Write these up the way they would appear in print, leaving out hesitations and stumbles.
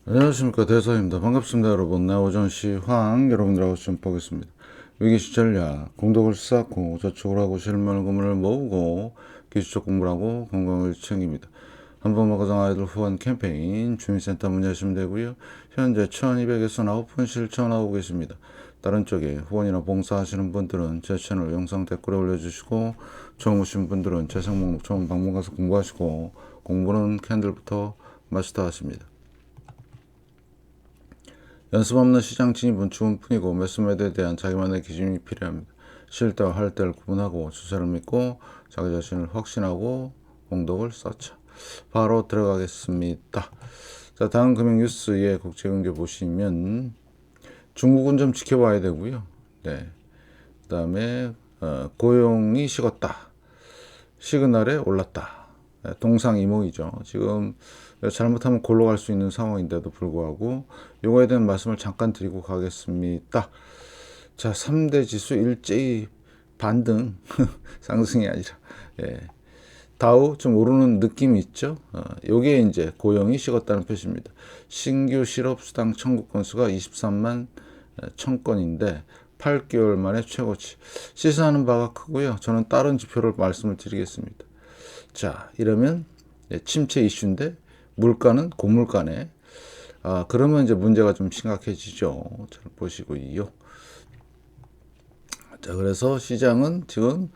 안녕하십니까, 대사입니다. 반갑습니다. 여러분. 나 오전시 황 여러분들하고 좀 보겠습니다. 위기시 전략, 공덕을 쌓고 저축을 하고 실물금을 모으고 기술적 공부를 하고 건강을 챙깁니다. 한번만 가정 아이들 후원 캠페인 주민센터 문의하시면 되고요. 현재 1200에서 9분 실천하고 계십니다. 다른 쪽에 후원이나 봉사하시는 분들은 제 채널 영상 댓글에 올려주시고, 처음 오신 분들은 제 상목록 처음 방문 가서 공부하시고, 공부는 캔들부터 마스터 하십니다. 연습 없는 시장 진입은 주문뿐이고 매수매도에 대한 자기만의 기준이 필요합니다. 쉴 때와 할 때를 구분하고 주사를 믿고 자기 자신을 확신하고 공덕을 쌓자. 바로 들어가겠습니다. 자, 다음 금융 뉴스의 국제경제 보시면 중국은 좀 지켜봐야 되고요. 네. 그 다음에 고용이 식었다. 시그널에 올랐다. 동상이몽이죠. 지금 잘못하면 골로 갈 수 있는 상황인데도 불구하고 요거에 대한 말씀을 잠깐 드리고 가겠습니다. 자, 3대 지수 일제히 반등 상승이 아니라, 예. 다우 좀 오르는 느낌이 있죠. 요게 이제 고용이 식었다는 표시입니다. 신규 실업수당 청구 건수가 23만 1000건인데 8개월 만에 최고치. 시사하는 바가 크고요. 저는 다른 지표를 말씀을 드리겠습니다. 자, 이러면 침체 이슈인데 물가는 고물가네. 그러면 이제 문제가 좀 심각해지죠. 잘 보시고요. 자, 그래서 시장은 지금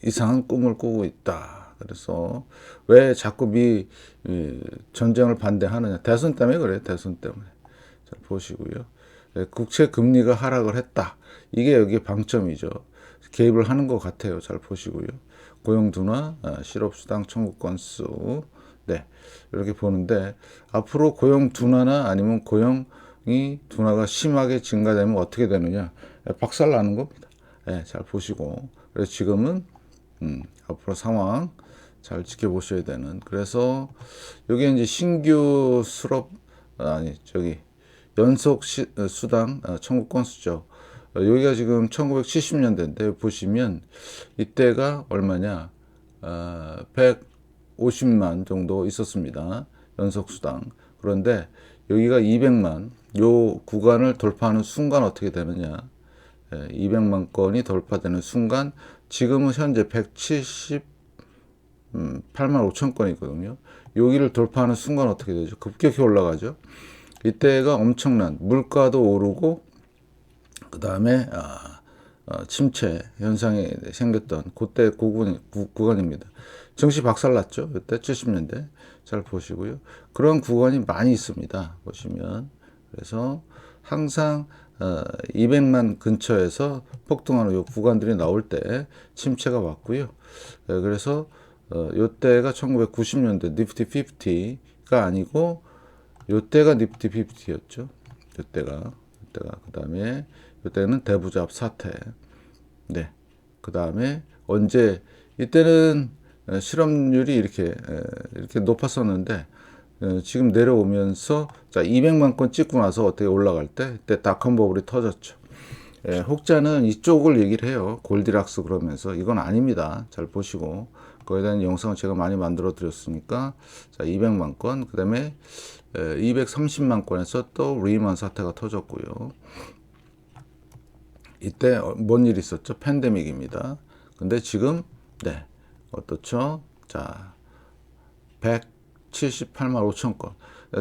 이상한 꿈을 꾸고 있다. 그래서 왜 자꾸 전쟁을 반대하느냐? 대선 때문에 그래요. 대선 때문에. 잘 보시고요. 국채 금리가 하락을 했다. 이게 여기 방점이죠. 개입을 하는 것 같아요. 잘 보시고요. 고용 둔화, 실업수당 청구 건수, 네, 이렇게 보는데 앞으로 고용 둔화나 아니면 고용이 둔화가 심하게 증가되면 어떻게 되느냐? 박살 나는 겁니다. 네, 잘 보시고. 그래서 지금은 앞으로 상황 잘 지켜보셔야 되는. 그래서 여기 이제 신규 연속 수당 청구 건수죠. 여기가 지금 1970년대인데 보시면 이때가 얼마냐? 150만 정도 있었습니다. 연속 수당. 그런데 여기가 200만, 요 구간을 돌파하는 순간 어떻게 되느냐? 200만 건이 돌파되는 순간 지금은 현재 178만 5천 건이거든요. 여기를 돌파하는 순간 어떻게 되죠? 급격히 올라가죠. 이때가 엄청난 물가도 오르고 그 다음에 침체 현상이 생겼던 그때 구간입니다. 증시 박살났죠. 그때 70년대 잘 보시고요. 그런 구간이 많이 있습니다. 보시면 그래서 항상 200만 근처에서 폭등하는 요 구간들이 나올 때 침체가 왔고요. 그래서 요때가 1990년대 니프티 50가 아니고 요때가 니프티 50였죠. 요때가 그다음에 요때는 대부잡 사태. 네. 그다음에 언제 이때는 실업률이 이렇게 높았었는데 지금 내려오면서 자 200만 건 찍고 나서 어떻게 올라갈 때 이때 닷컴 버블이 터졌죠. 혹자는 이쪽을 얘기를 해요. 골디락스 그러면서 이건 아닙니다. 잘 보시고 그거에 대한 영상을 제가 많이 만들어 드렸으니까 자 200만 건 그다음에 230만 건에서 또 리만 사태가 터졌고요. 이때 뭔 일이 있었죠? 팬데믹입니다. 근데 지금 네 어떻죠? 자 178만 5천 건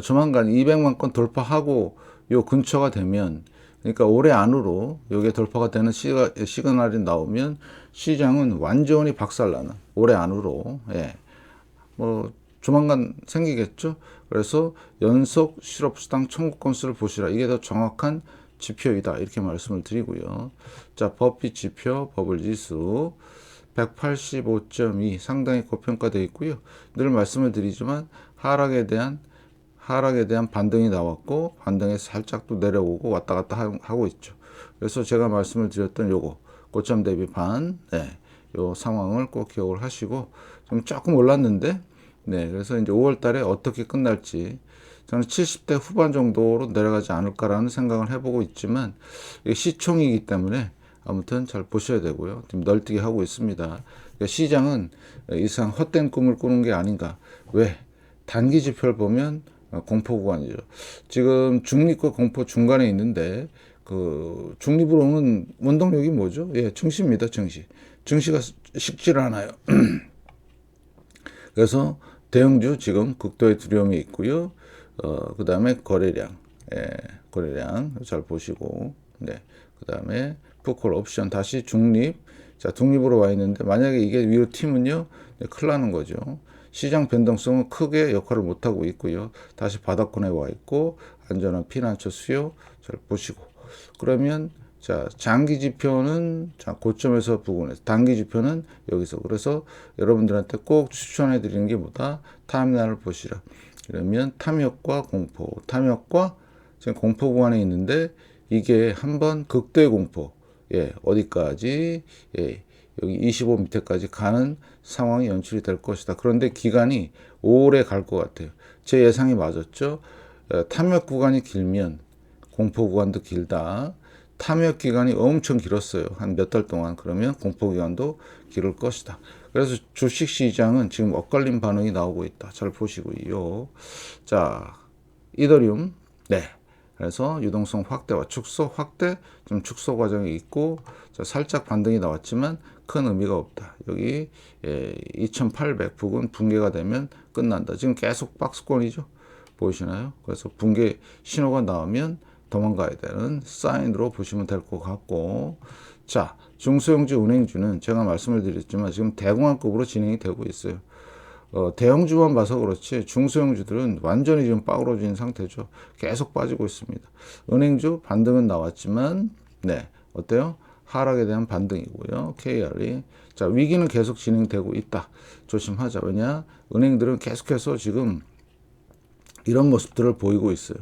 조만간 200만 건 돌파하고 요 근처가 되면 그러니까 올해 안으로 요게 돌파가 되는 시그널이 나오면 시장은 완전히 박살나는 올해 안으로 뭐 조만간 생기겠죠. 그래서 연속 실업수당 청구 건수를 보시라. 이게 더 정확한 지표이다. 이렇게 말씀을 드리고요. 자, 버핏 지표, 버블지수 185.2 상당히 고평가되어 있고요. 늘 말씀을 드리지만 하락에 대한 반등이 나왔고 반등에서 살짝 또 내려오고 왔다 갔다 하고 있죠. 그래서 제가 말씀을 드렸던 요거 고점 대비 반, 요 상황을 꼭 기억을 하시고 좀 조금 올랐는데 그래서 이제 5월 달에 어떻게 끝날지 저는 70대 후반 정도로 내려가지 않을까라는 생각을 해보고 있지만 이게 시총이기 때문에 아무튼 잘 보셔야 되고요. 지금 널뛰기 하고 있습니다. 그러니까 시장은 이상 헛된 꿈을 꾸는 게 아닌가. 왜? 단기 지표를 보면 공포 구간이죠. 지금 중립과 공포 중간에 있는데 그 중립으로 오는 원동력이 뭐죠? 예, 증시입니다. 증시. 증시가 식질 않아요. 그래서 대형주 지금 극도의 두려움이 있고요. 그 다음에 거래량, 예, 거래량 잘 보시고, 네, 그 다음에 풋콜 옵션 다시 중립, 자 중립으로 와 있는데 만약에 이게 위로 튀면요, 네, 큰일 나는 거죠. 시장 변동성은 크게 역할을 못 하고 있고요. 다시 바닥권에 와 있고 안전한 피난처 수요 잘 보시고, 그러면 자, 장기 지표는 자, 고점에서 부근에서, 단기 지표는 여기서. 그래서 여러분들한테 꼭 추천해 드리는 게 뭐다? 타임라인을 보시라. 그러면 탐욕과 공포, 탐욕과 지금 공포 구간에 있는데 이게 한번 극대 공포, 예, 어디까지, 예, 여기 25 밑에까지 가는 상황이 연출이 될 것이다. 그런데 기간이 오래 갈 것 같아요. 제 예상이 맞았죠? 탐욕 구간이 길면 공포 구간도 길다. 탐욕 기간이 엄청 길었어요. 한 몇 달 동안. 그러면 공포 기간도 길을 것이다. 그래서 주식 시장은 지금 엇갈린 반응이 나오고 있다. 잘 보시고요. 자, 이더리움. 네. 그래서 유동성 확대와 축소, 확대, 좀 축소 과정이 있고, 자, 살짝 반등이 나왔지만 큰 의미가 없다. 여기 2800 부근 붕괴가 되면 끝난다. 지금 계속 박스권이죠. 보이시나요? 그래서 붕괴 신호가 나오면 도망가야 되는 사인으로 보시면 될 것 같고, 자, 중소형주 은행주는 제가 말씀을 드렸지만 지금 대공황급으로 진행이 되고 있어요. 대형주만 봐서 그렇지 중소형주들은 완전히 지금 빠그러진 상태죠. 계속 빠지고 있습니다. 은행주 반등은 나왔지만, 네, 어때요? 하락에 대한 반등이고요. KR이. 자, 위기는 계속 진행되고 있다. 조심하자. 왜냐? 은행들은 계속해서 지금 이런 모습들을 보이고 있어요.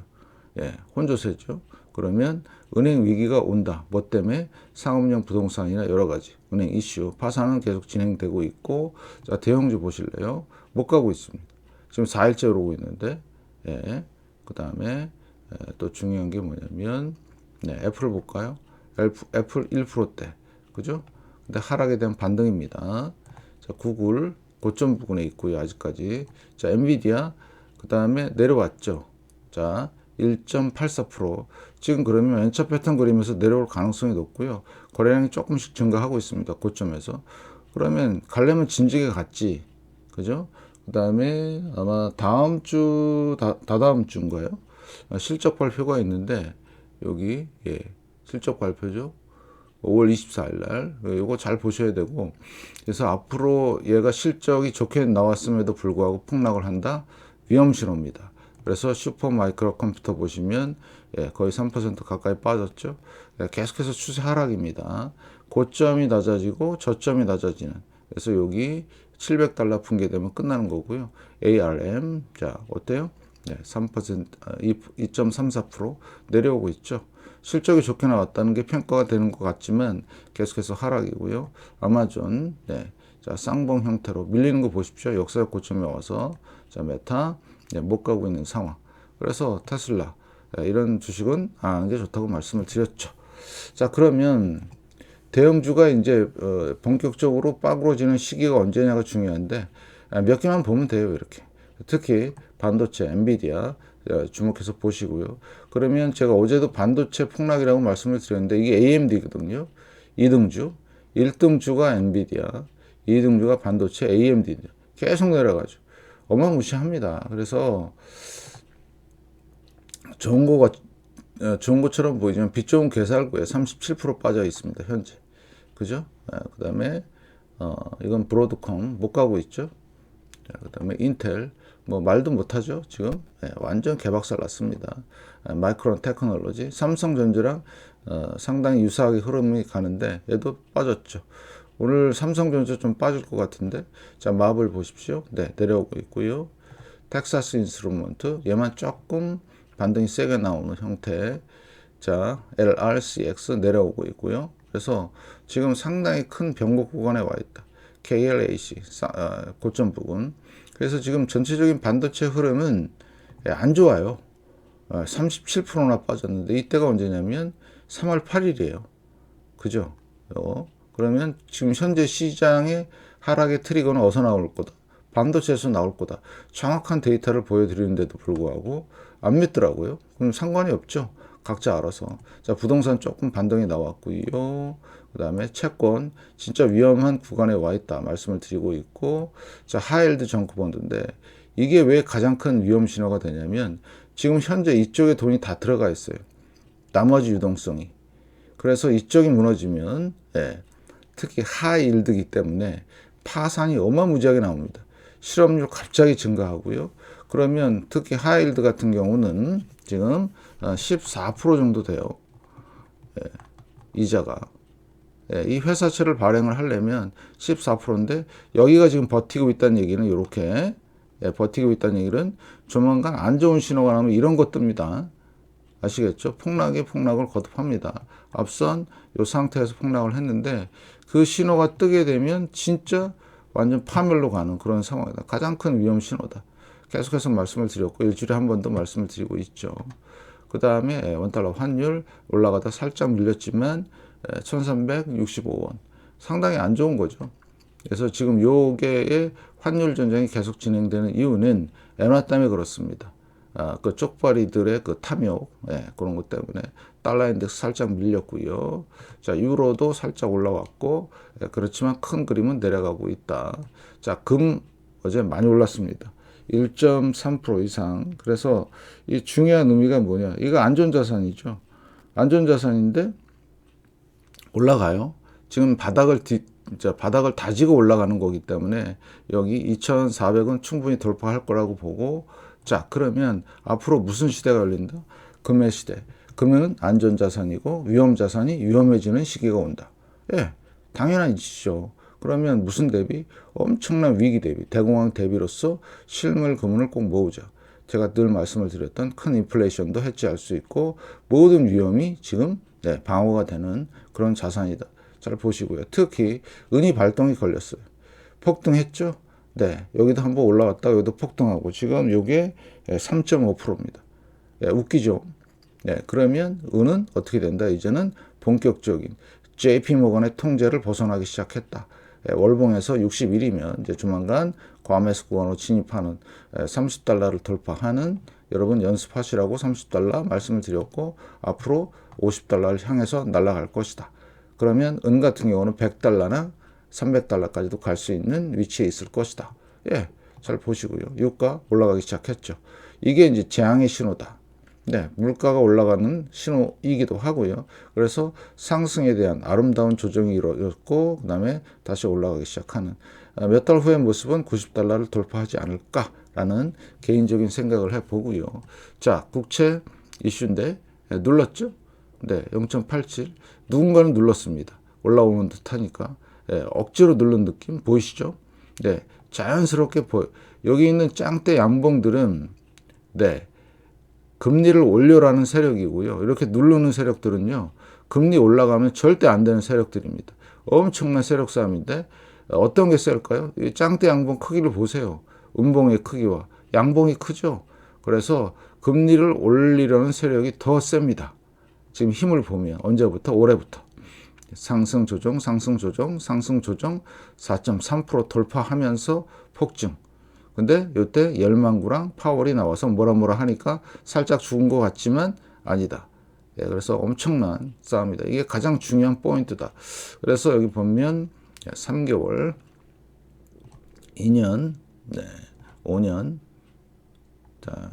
예, 혼조세죠. 그러면 은행 위기가 온다. 뭐 때문에? 상업용 부동산이나 여러 가지 은행 이슈, 파산은 계속 진행되고 있고, 자, 대형주 보실래요? 못 가고 있습니다. 지금 4일째 오르고 있는데, 예, 그 다음에 또 중요한 게 뭐냐면, 네, 애플을 볼까요? 애플 1%대, 그죠? 근데 하락에 대한 반등입니다. 자, 구글 고점 부근에 있고요, 아직까지. 자, 엔비디아, 그 다음에 내려왔죠. 자, 1.84%. 지금 그러면 왼쪽 패턴 그리면서 내려올 가능성이 높고요. 거래량이 조금씩 증가하고 있습니다. 고점에서. 그러면 가려면 진지게 갔지. 그죠? 그 다음에 아마 다음 주, 다다음 주인가요? 실적 발표가 있는데, 여기, 예, 실적 발표죠. 5월 24일 날. 이거 잘 보셔야 되고. 그래서 앞으로 얘가 실적이 좋게 나왔음에도 불구하고 폭락을 한다? 위험 신호입니다. 그래서 슈퍼 마이크로 컴퓨터 보시면, 예, 거의 3% 가까이 빠졌죠. 예, 계속해서 추세 하락입니다. 고점이 낮아지고 저점이 낮아지는. 그래서 여기 700달러 붕괴되면 끝나는 거고요. ARM, 자, 어때요? 네, 3%, 2.34% 내려오고 있죠. 실적이 좋게 나왔다는 게 평가가 되는 것 같지만 계속해서 하락이고요. 아마존, 네, 자, 쌍봉 형태로 밀리는 거 보십시오. 역사적 고점에 와서. 자, 메타, 네, 못 가고 있는 상황. 그래서 테슬라, 네, 이런 주식은 안 하는 게 좋다고 말씀을 드렸죠. 자, 그러면 대형주가 이제 본격적으로 빠그러지는 시기가 언제냐가 중요한데, 몇 개만 보면 돼요. 이렇게. 특히 반도체, 엔비디아 주목해서 보시고요. 그러면 제가 어제도 반도체 폭락이라고 말씀을 드렸는데 이게 AMD거든요. 2등주, 1등주가 엔비디아, 2등주가 반도체 AMD. 계속 내려가죠. 어마무시합니다. 그래서 좋은 것처럼 보이지만 빛 좋은 개살구에 37% 빠져 있습니다. 현재. 그죠? 그 다음에 이건 브로드컴 못 가고 있죠. 그 다음에 인텔 뭐 말도 못하죠. 지금 완전 개박살 났습니다. 마이크론 테크놀로지, 삼성전자랑 상당히 유사하게 흐름이 가는데 얘도 빠졌죠. 오늘 삼성전자 좀 빠질 것 같은데, 자, 마블 보십시오. 네, 내려오고 있고요. 텍사스 인스트루먼트 얘만 조금 반등이 세게 나오는 형태. 자, LRCX 내려오고 있고요. 그래서 지금 상당히 큰 변곡 구간에 와 있다. KLAC 고점 부근. 그래서 지금 전체적인 반도체 흐름은 안 좋아요. 37%나 빠졌는데 이때가 언제냐면 3월 8일이에요. 그죠? 그러면 지금 현재 시장의 하락의 트리거는 어디서 나올 거다? 반도체에서 나올 거다. 정확한 데이터를 보여드리는데도 불구하고 안 믿더라고요. 그럼 상관이 없죠. 각자 알아서. 자, 부동산 조금 반등이 나왔고요. 그 다음에 채권 진짜 위험한 구간에 와 있다 말씀을 드리고 있고, 자, 하이힐드 정크본드인데 이게 왜 가장 큰 위험 신호가 되냐면 지금 현재 이쪽에 돈이 다 들어가 있어요. 나머지 유동성이. 그래서 이쪽이 무너지면 특히 하이힐드이기 때문에 파산이 어마무지하게 나옵니다. 실업률 갑자기 증가하고요. 그러면 특히 하이힐드 같은 경우는 지금 14% 정도 돼요. 이자가. 이 회사채를 발행을 하려면 14%인데 여기가 지금 버티고 있다는 얘기는 이렇게 버티고 있다는 얘기는 조만간 안 좋은 신호가 나면 이런 것 뜹니다. 아시겠죠? 폭락을 거듭합니다. 앞선 이 상태에서 폭락을 했는데 그 신호가 뜨게 되면 진짜 완전 파멸로 가는 그런 상황이다. 가장 큰 위험 신호다. 계속해서 말씀을 드렸고 일주일에 한 번 더 말씀을 드리고 있죠. 그 다음에 원달러 환율 올라가다 살짝 밀렸지만 1365원 상당히 안 좋은 거죠. 그래서 지금 요게의 환율 전쟁이 계속 진행되는 이유는 엔화 때문에 그렇습니다. 그 쪽발이들의 그 탐욕, 그런 것 때문에 달러 인덱스 살짝 밀렸고요. 자, 유로도 살짝 올라왔고, 그렇지만 큰 그림은 내려가고 있다. 자, 금 어제 많이 올랐습니다. 1.3% 이상. 그래서 이 중요한 의미가 뭐냐? 이거 안전자산이죠. 안전자산인데 올라가요. 지금 바닥을 다지고 올라가는 거기 때문에 여기 2,400은 충분히 돌파할 거라고 보고, 자, 그러면 앞으로 무슨 시대가 열린다? 금의 시대. 금은 안전자산이고 위험자산이 위험해지는 시기가 온다. 당연한 이치죠. 그러면 무슨 대비? 엄청난 위기 대비, 대공황 대비로서 실물 금은을 꼭 모으자. 제가 늘 말씀을 드렸던 큰 인플레이션도 해지할 수 있고 모든 위험이 지금 방어가 되는 그런 자산이다. 잘 보시고요. 특히 은이 발동이 걸렸어요. 폭등했죠? 여기도 한번 올라왔다 여기도 폭등하고 지금 이게 3.5%입니다. 웃기죠? 그러면 은은 어떻게 된다? 이제는 본격적인 JP모건의 통제를 벗어나기 시작했다. 월봉에서 61이면 이제 조만간 과매수 구간으로 진입하는 30달러를 돌파하는 여러분 연습하시라고 30달러 말씀을 드렸고 앞으로 50달러를 향해서 날아갈 것이다. 그러면 은 같은 경우는 100달러나 300달러까지도 갈 수 있는 위치에 있을 것이다. 잘 보시고요. 유가 올라가기 시작했죠. 이게 이제 재앙의 신호다. 물가가 올라가는 신호이기도 하고요. 그래서 상승에 대한 아름다운 조정이 이루어졌고 그 다음에 다시 올라가기 시작하는 몇 달 후의 모습은 90달러를 돌파하지 않을까라는 개인적인 생각을 해보고요. 자, 국채 이슈인데 눌렀죠? 0.87 누군가는 눌렀습니다. 올라오는 듯 하니까 억지로 누른 느낌 보이시죠? 자연스럽게 보여. 여기 있는 짱대 양봉들은 금리를 올려라는 세력이고요. 이렇게 누르는 세력들은요. 금리 올라가면 절대 안 되는 세력들입니다. 엄청난 세력 싸움인데 어떤 게 셀까요? 이 짱대 양봉 크기를 보세요. 음봉의 크기와 양봉이 크죠. 그래서 금리를 올리려는 세력이 더 셉니다. 지금 힘을 보면 언제부터? 올해부터. 상승 조정 4.3% 돌파하면서 폭증. 근데 이때 열망구랑 파월이 나와서 뭐라 하니까 살짝 죽은 것 같지만 아니다. 그래서 엄청난 싸움이다. 이게 가장 중요한 포인트다. 그래서 여기 보면 3개월, 2년, 5년,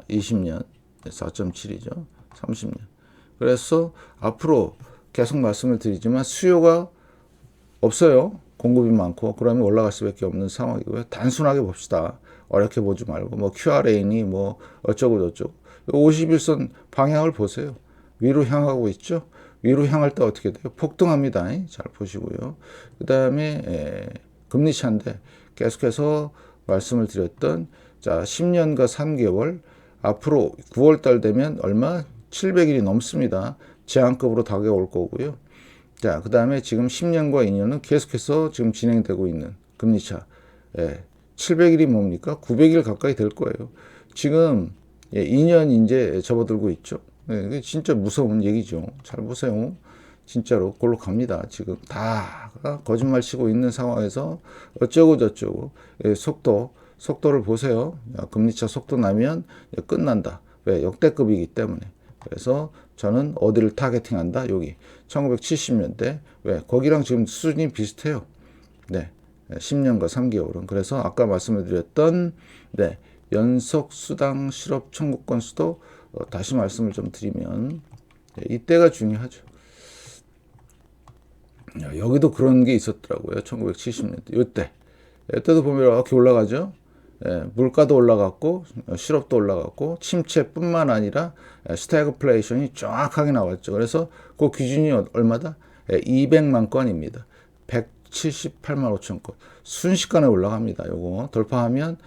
20년, 4.7이죠. 30년. 그래서 앞으로 계속 말씀을 드리지만 수요가 없어요. 공급이 많고 그러면 올라갈 수밖에 없는 상황이고요. 단순하게 봅시다. 어렵게 보지 말고 뭐 QRA니 뭐 어쩌고 저쩌고 51선 방향을 보세요. 위로 향하고 있죠. 위로 향할 때 어떻게 돼요? 폭등합니다. 잘 보시고요. 그 다음에 금리 차인데 계속해서 말씀을 드렸던 자 10년과 3개월 앞으로 9월달 되면 얼마? 700일이 넘습니다. 제한급으로 다가올 거고요. 자, 그 다음에 지금 10년과 2년은 계속해서 지금 진행되고 있는 금리차. 700일이 뭡니까? 900일 가까이 될 거예요. 지금 2년 이제 접어들고 있죠. 이게 진짜 무서운 얘기죠. 잘 보세요. 진짜로 그걸로 갑니다. 지금 다 거짓말 치고 있는 상황에서 어쩌고 저쩌고 속도 속도를 보세요. 금리차 속도 나면 끝난다. 왜? 역대급이기 때문에. 그래서 저는 어디를 타겟팅한다? 여기 1970년대. 왜? 거기랑 지금 수준이 비슷해요. 네. 10년과 3개월은. 그래서 아까 말씀을 드렸던 네. 연속 수당 실업 청구 건수도 다시 말씀을 좀 드리면 이때가 중요하죠. 여기도 그런 게 있었더라고요. 1970년대. 이때도 보면 이렇게 올라가죠. 물가도 올라갔고 실업도 올라갔고 침체뿐만 아니라 스태그플레이션이 정확하게 나왔죠. 그래서 그 기준이 얼마다? 200만 건입니다. 178만 5천 건. 순식간에 올라갑니다. 요거 돌파하면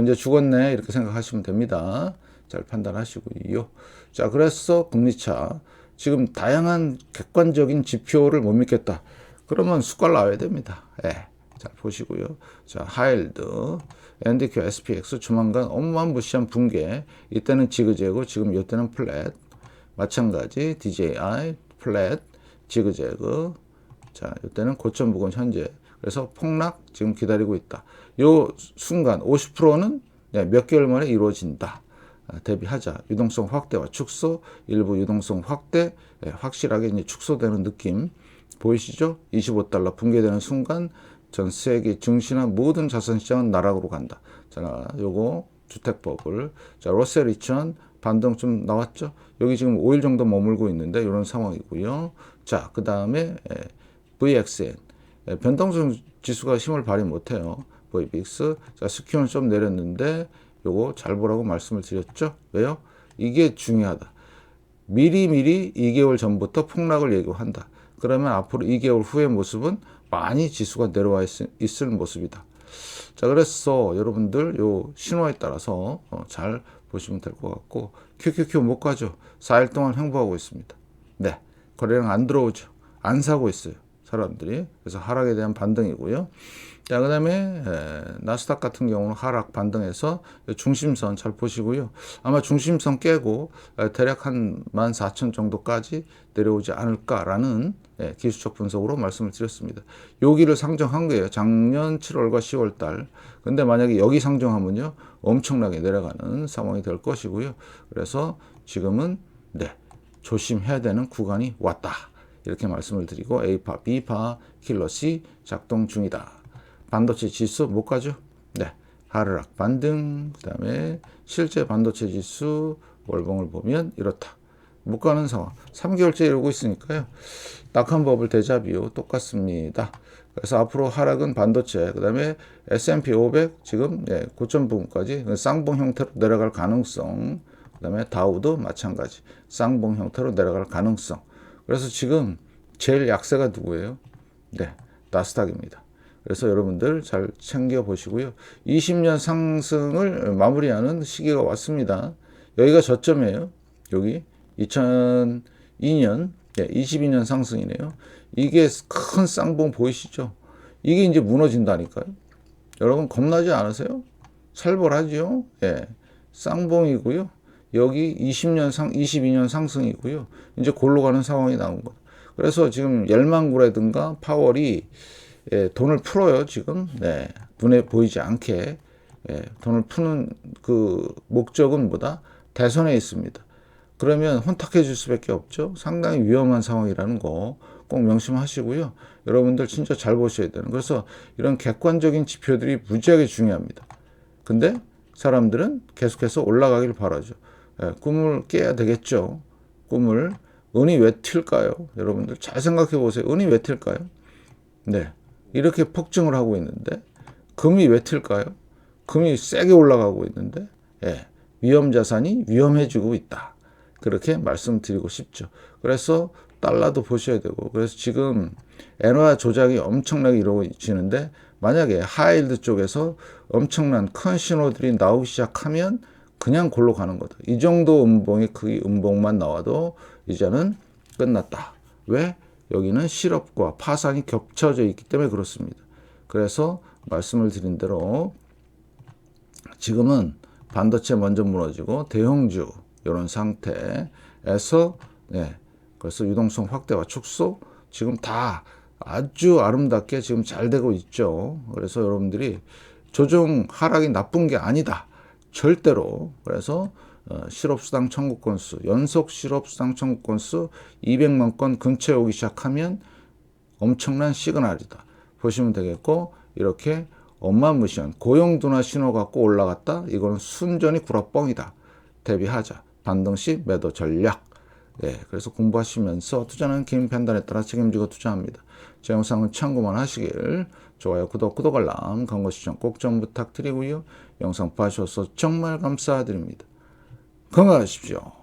이제 죽었네 이렇게 생각하시면 됩니다. 잘 판단하시고요. 자, 그래서 금리차 지금 다양한 객관적인 지표를 못 믿겠다. 그러면 숟갈 나와야 됩니다. 자, 보시고요. 자, 하일드, NDQ, SPX 조만간 어마무시한 붕괴. 이때는 지그재그, 지금 이때는 플랫. 마찬가지 DJI 플랫, 지그재그. 자, 이때는 고점 부근 현재. 그래서 폭락 지금 기다리고 있다. 요 순간 50%는 몇 개월 만에 이루어진다. 대비하자. 유동성 확대와 축소, 일부 유동성 확대, 확실하게 이제 축소되는 느낌 보이시죠? 25달러 붕괴되는 순간 전 세계 증시나 모든 자산 시장은 나락으로 간다. 자, 요거 주택버블. 자, 러셀 2000 반등 좀 나왔죠? 여기 지금 5일 정도 머물고 있는데 이런 상황이고요. 자, 그 다음에 VXN 변동성 지수가 힘을 발휘 못해요. VBX. 자, 스큐는 좀 내렸는데 요거 잘 보라고 말씀을 드렸죠? 왜요? 이게 중요하다. 미리미리 2개월 전부터 폭락을 예고한다. 그러면 앞으로 2개월 후의 모습은 많이 지수가 내려와 있을 모습이다. 자, 그래서 여러분들 요 신호에 따라서 잘 보시면 될 것 같고 QQQ 못 가죠. 4일 동안 횡보하고 있습니다. 네, 거래량 안 들어오죠. 안 사고 있어요. 사람들이. 그래서 하락에 대한 반등이고요. 자, 그 다음에 나스닥 같은 경우는 하락 반등해서 중심선 잘 보시고요. 아마 중심선 깨고 대략 한 14,000 정도까지 내려오지 않을까라는 기술적 분석으로 말씀을 드렸습니다. 여기를 상정한 거예요. 작년 7월과 10월 달. 근데 만약에 여기 상정하면요. 엄청나게 내려가는 상황이 될 것이고요. 그래서 지금은 조심해야 되는 구간이 왔다. 이렇게 말씀을 드리고 A파, B파, 킬러 C 작동 중이다. 반도체 지수 못 가죠? 네. 하락 반등, 그 다음에 실제 반도체 지수 월봉을 보면 이렇다. 못 가는 상황. 3개월째 이러고 있으니까요. 낙한 버블 대자비요. 똑같습니다. 그래서 앞으로 하락은 반도체, 그 다음에 S&P 500 지금 고점 부분까지 쌍봉 형태로 내려갈 가능성, 그 다음에 다우도 마찬가지 쌍봉 형태로 내려갈 가능성. 그래서 지금 제일 약세가 누구예요? 네, 나스닥입니다. 그래서 여러분들 잘 챙겨 보시고요. 20년 상승을 마무리하는 시기가 왔습니다. 여기가 저점이에요. 여기 2002년, 22년 상승이네요. 이게 큰 쌍봉 보이시죠? 이게 이제 무너진다니까요. 여러분 겁나지 않으세요? 살벌하죠? 쌍봉이고요. 여기 22년 상승이고요. 이제 골로 가는 상황이 나온 거예요. 그래서 지금 열망구라든가 파월이 돈을 풀어요, 지금. 눈에 보이지 않게. 돈을 푸는 그 목적은 뭐다? 대선에 있습니다. 그러면 혼탁해 줄 수밖에 없죠. 상당히 위험한 상황이라는 거 꼭 명심하시고요. 여러분들 진짜 잘 보셔야 되는. 그래서 이런 객관적인 지표들이 무지하게 중요합니다. 근데 사람들은 계속해서 올라가길 바라죠. 꿈을 깨야 되겠죠. 꿈을. 은이 왜 튈까요? 여러분들 잘 생각해 보세요. 은이 왜 튈까요? 네. 이렇게 폭증을 하고 있는데 금이 왜 튈까요? 금이 세게 올라가고 있는데 위험 자산이 위험해지고 있다. 그렇게 말씀드리고 싶죠. 그래서 달러도 보셔야 되고 그래서 지금 엔화 조작이 엄청나게 이루어지는데 만약에 하이힐드 쪽에서 엄청난 큰 신호들이 나오기 시작하면 그냥 골로 가는 거다. 이 정도 음봉의 크기 음봉만 나와도 이제는 끝났다. 왜? 여기는 실업과 파산이 겹쳐져 있기 때문에 그렇습니다. 그래서 말씀을 드린 대로 지금은 반도체 먼저 무너지고 대형주 이런 상태에서 그래서 유동성 확대와 축소 지금 다 아주 아름답게 지금 잘 되고 있죠. 그래서 여러분들이 조정 하락이 나쁜 게 아니다. 절대로. 그래서 실업수당 청구 건수, 연속 실업수당 청구 건수 200만 건 근처에 오기 시작하면 엄청난 시그널이다. 보시면 되겠고, 이렇게 어마무시한 고용 둔화 신호 갖고 올라갔다. 이거는 순전히 구라뻥이다. 대비하자. 반등시 매도 전략. 네, 그래서 공부하시면서 투자는 개인 판단에 따라 책임지고 투자합니다. 제 영상은 참고만 하시길. 좋아요, 구독, 알람, 광고 시청 꼭 좀 부탁드리고요. 영상 봐주셔서 정말 감사드립니다. 건강하십시오.